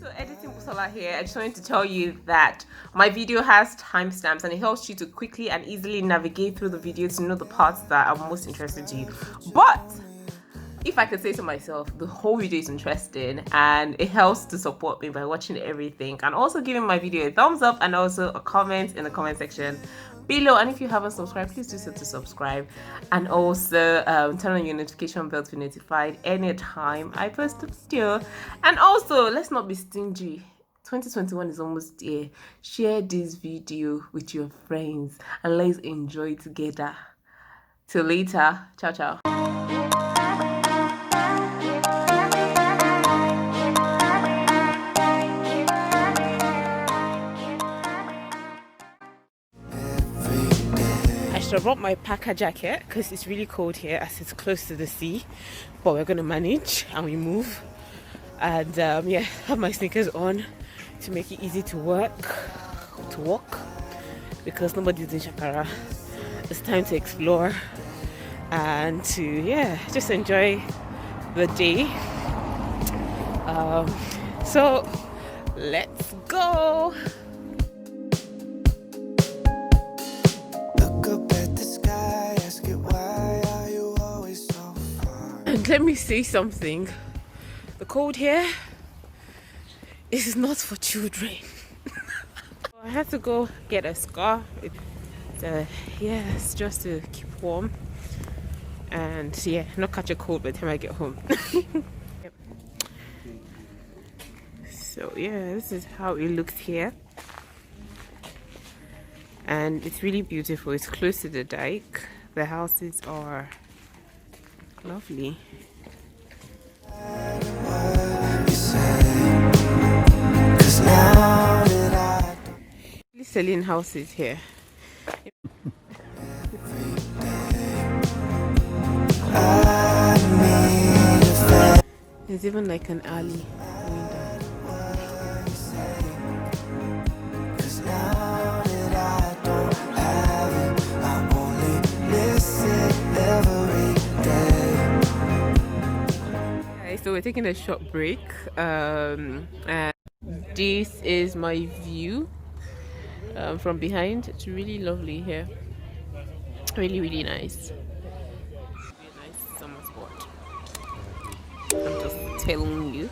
So editing Busola here. I just wanted to tell you that my video has timestamps and it helps you to quickly and easily navigate through the video to know the parts that are most interesting to you. But if I could say so myself, the whole video is interesting and it helps to support me by watching everything and also giving my video a thumbs up and also a comment in the comment section below. And if you haven't subscribed, please do so to subscribe and also turn on your notification bell to be notified anytime I post a video. And also, let's not be stingy. 2021 is almost here. Share this video with your friends and let's enjoy together. Till later. Ciao, ciao. I brought my packer jacket because it's really cold here as it's close to the sea, but we're gonna manage and we move. And yeah, have my sneakers on to make it easy to walk because nobody's in Shakara. It's time to explore and to just enjoy the day. So let's go. And let me say something. The cold here is not for children. I had to go get a scarf. It's just to keep warm and not catch a cold by the time I get home. Yep. So this is how it looks here. And it's really beautiful. It's close to the dike. The houses are lovely. Selling houses here. There's even like an alley so we're taking a short break and this is my view from behind. It's really lovely here, really nice. Really nice summer spot, I'm just telling you.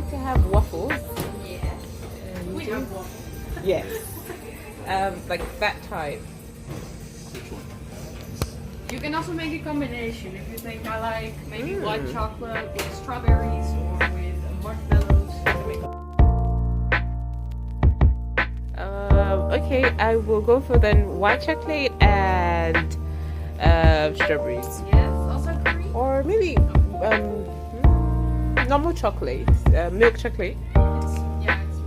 To have waffles. Yes. We have waffles. Yes. Like that type. Which one? You can also make a combination if you think I like maybe white chocolate with strawberries or with marshmallows. Okay, I will go for then white chocolate and strawberries. Yes, also cream. Or maybe normal chocolate, milk chocolate. It's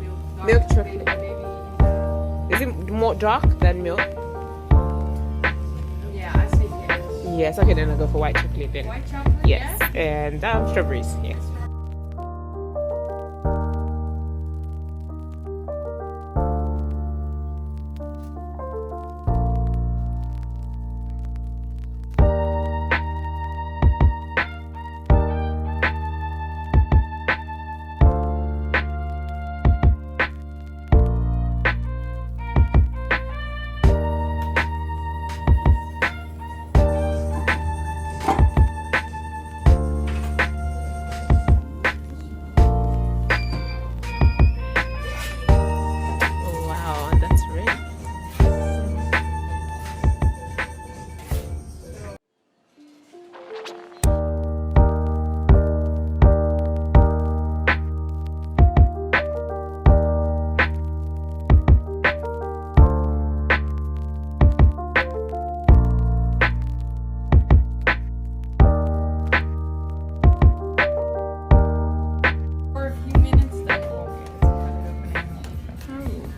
milk. Milk chocolate. Maybe. Is it more dark than milk? Yeah, I say yes. Yes, okay, then I'll go for white chocolate then. White chocolate? Yes, and strawberries, yes.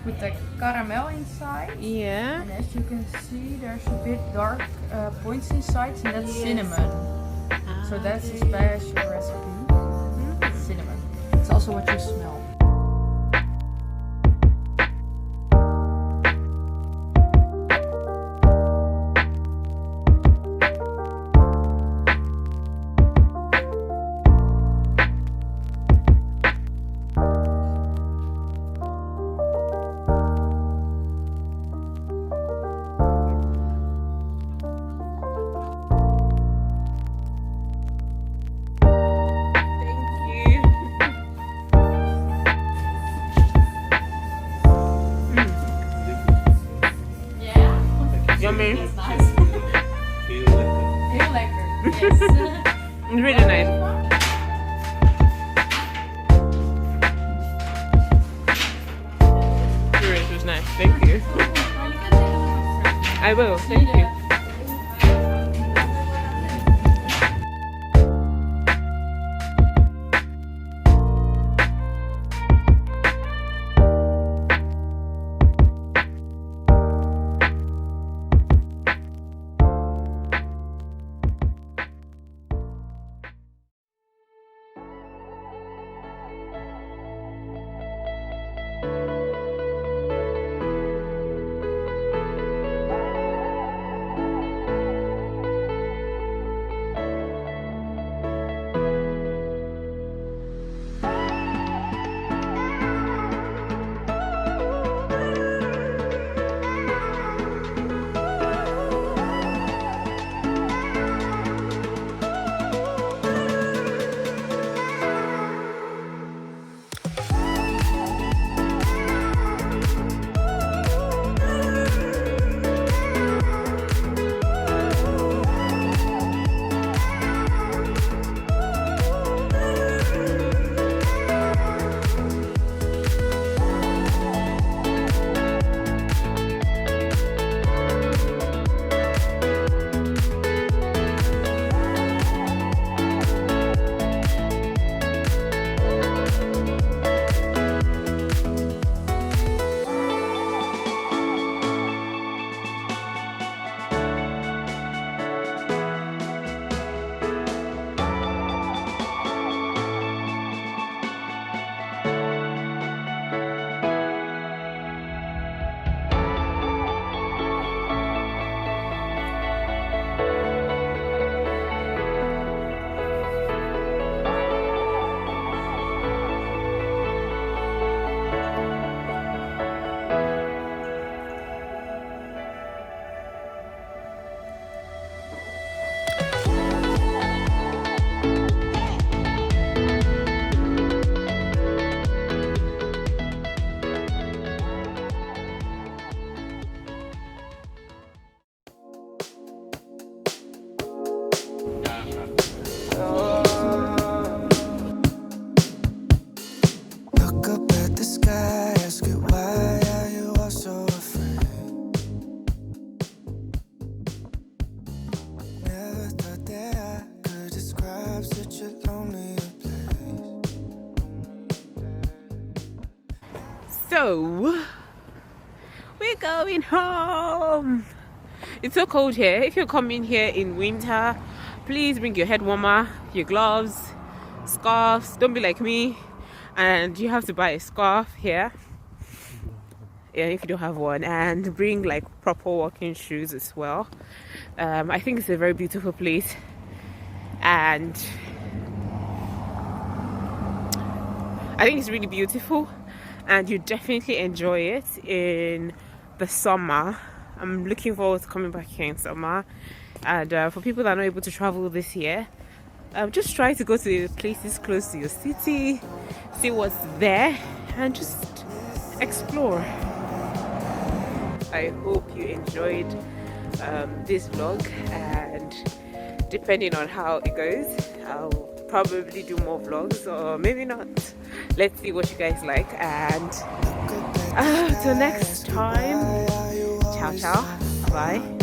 with the caramel inside. Yeah. And as you can see, there's a bit dark points inside, and that's cinnamon. So that's a special recipe. Cinnamon. It's also what you smell. Yummy. That's nice. Heel lekker. Yes. It's really nice. It was nice. Thank you. I will. Thank you. So we're going home. It's so cold here. If you're coming here in winter, please bring your head warmer, your gloves, scarves. Don't be like me and you have to buy a scarf here, yeah, if you don't have one, and bring like proper walking shoes as well. I think it's a very beautiful place, and I think it's really beautiful, and you definitely enjoy it in the summer. I'm looking forward to coming back here in summer. And for people that are not able to travel this year, just try to go to places close to your city, see what's there, and just explore. I hope you enjoyed this vlog, and depending on how it goes, I'll probably do more vlogs, or maybe not. Let's see what you guys like, and till next time, ciao ciao, bye.